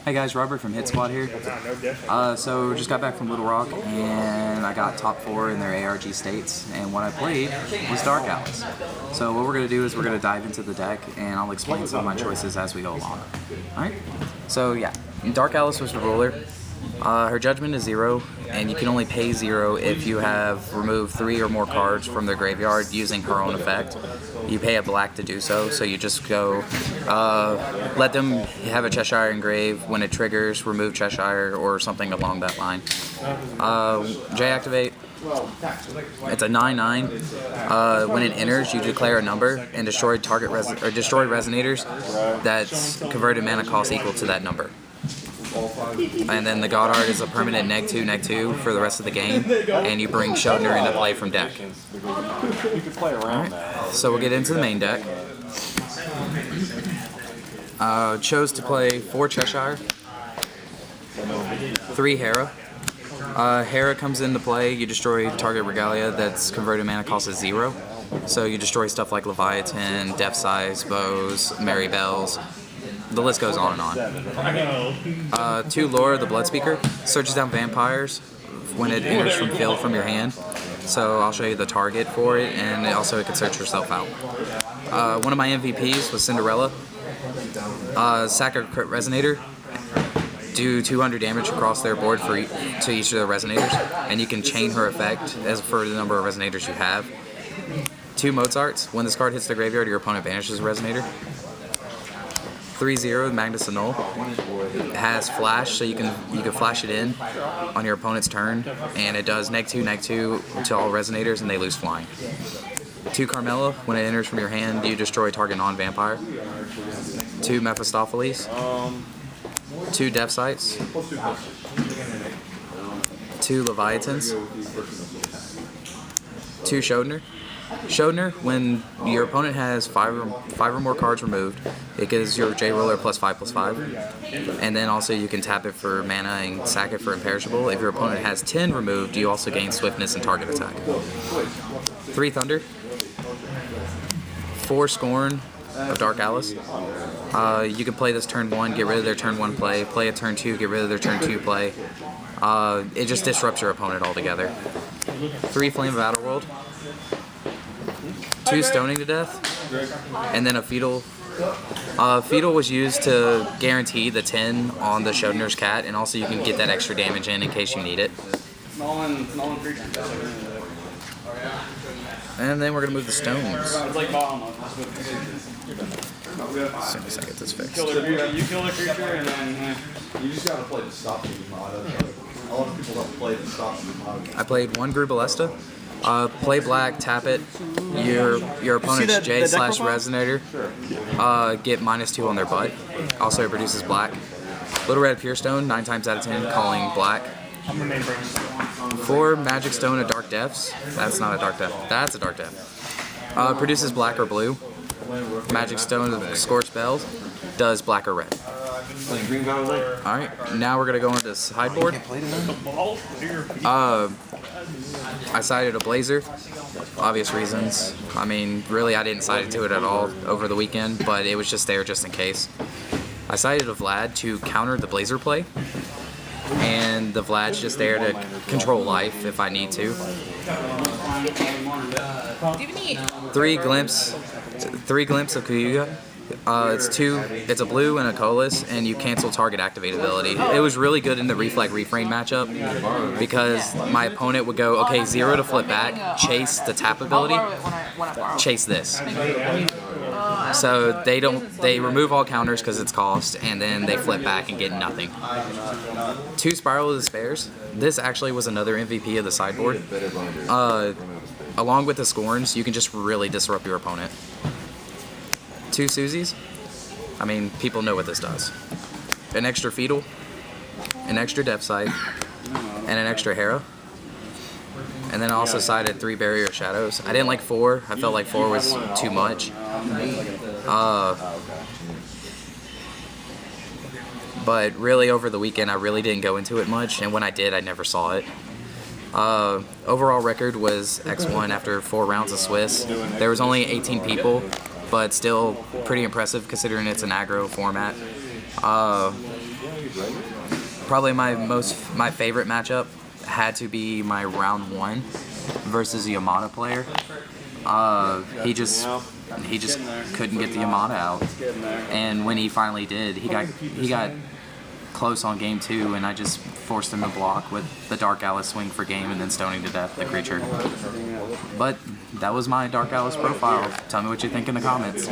Hey guys, Robert from Hit Squad here. So just got back from Little Rock and I got top 4 in their ARG states, and what I played was Dark Alice. So what we're going to do is we're going to dive into the deck and I'll explain some of my choices as we go along. Alright? So yeah, Dark Alice was the ruler. Her judgment is 0, and you can only pay 0 if you have removed 3 or more cards from their graveyard using her own effect. You pay a black to do so, so you just go, let them have a Cheshire engrave. When it triggers, remove Cheshire or something along that line. J-activate. It's a 9/9. When it enters, you declare a number and destroy destroy resonators that's converted mana cost equal to that number. And then the God Art is a permanent -2/-2 for the rest of the game, and you bring Schrodinger into play from deck. Alright, so we'll get into the main deck. Chose to play 4 Cheshire, 3 Hera. Hera comes into play, you destroy target regalia that's converted mana cost is 0. So you destroy stuff like Laevateinn, Deathscythe, Bows, Merry Bales. The list goes on and on. 2 Lora, the Blood Speaker, searches down vampires when it enters from field from your hand. So I'll show you the target for it, and also it can search yourself out. One of my MVPs was Cinderella. Sack a crit resonator, do 200 damage across their board to each of the resonators, and you can chain her effect as for the number of resonators you have. 2 Mozarts, when this card hits the graveyard, your opponent banishes a resonator. 3/0 Magnus and Null. It has flash, so you can flash it in on your opponent's turn, and it does -2/-2 to all resonators, and they lose flying. 2 Carmella, when it enters from your hand, you destroy target non-vampire. 2 Mephistopheles. 2 Deathscythes. 2 Laevateinns. 2 Schrodinger. Schrodinger, when your opponent has 5 or more cards removed, it gives your J-Roller +5/+5, and then also you can tap it for mana and sack it for imperishable. If your opponent has 10 removed, you also gain swiftness and target attack. 3 Thunder, 4 Scorn of Dark Alice. You can play this turn 1, get rid of their turn 1 play a turn 2, get rid of their turn 2 play. It just disrupts your opponent altogether. 3 Flame of Outerworld. 2 Stoning to Death, and then a Fetal. Fetal was used to guarantee the 10 on the Schrodinger's cat, and also you can get that extra damage in case you need it. And then we're going to move the stones. As soon as I get this fixed. You kill a creature and then... You just got to play the stop mod. A lot of people don't play the stop mod. I played 1 Grusbalesta. Play black, tap it. Your opponent's J/resonator. Get -2 on their butt. Also, it produces black. Little Red Purestone, 9 times out of 10, calling black. 4 Magic Stone of Dark Depths. That's not a Dark Depth. That's a Dark Depth. Produces black or blue. Magic Stone of Scorched Bales does black or red. Alright, now we're going to go into the sideboard. I sided a Blazer, obvious reasons. I mean, really I didn't side into it at all over the weekend, but it was just there just in case. I sided a Vlad to counter the Blazer play, and the Vlad's just there to control life if I need to. 3 Glimpse of Kaguya. It's a blue and a colorless, and you cancel target activate ability. It was really good in the Reflect Refrain matchup because my opponent would go, okay, 0 to flip back, chase the tap ability, chase this. So they remove all counters because it's cost, and then they flip back and get nothing. 2 Spiral of Despairs. This actually was another MVP of the sideboard. Along with the Scorns, you can just really disrupt your opponent. 2 Susies. I mean, people know what this does. An extra Fetal, an extra Deathscythe, and an extra Hera. And then I also sided 3 Barrier Shadows. I didn't like 4. I felt like 4 was too much. But really over the weekend, I really didn't go into it much, and when I did, I never saw it. Overall record was X1 after 4 rounds of Swiss. There was only 18 people, but still pretty impressive considering it's an aggro format. Probably my favorite matchup had to be my round 1 versus the Yamada player. He just couldn't get the Yamada out, and when he finally did, he got close on game 2, and I just forced him to block with the Dark Alice swing for game and then stoning to death the creature. But that was my Dark Alice profile. Tell me what you think in the comments.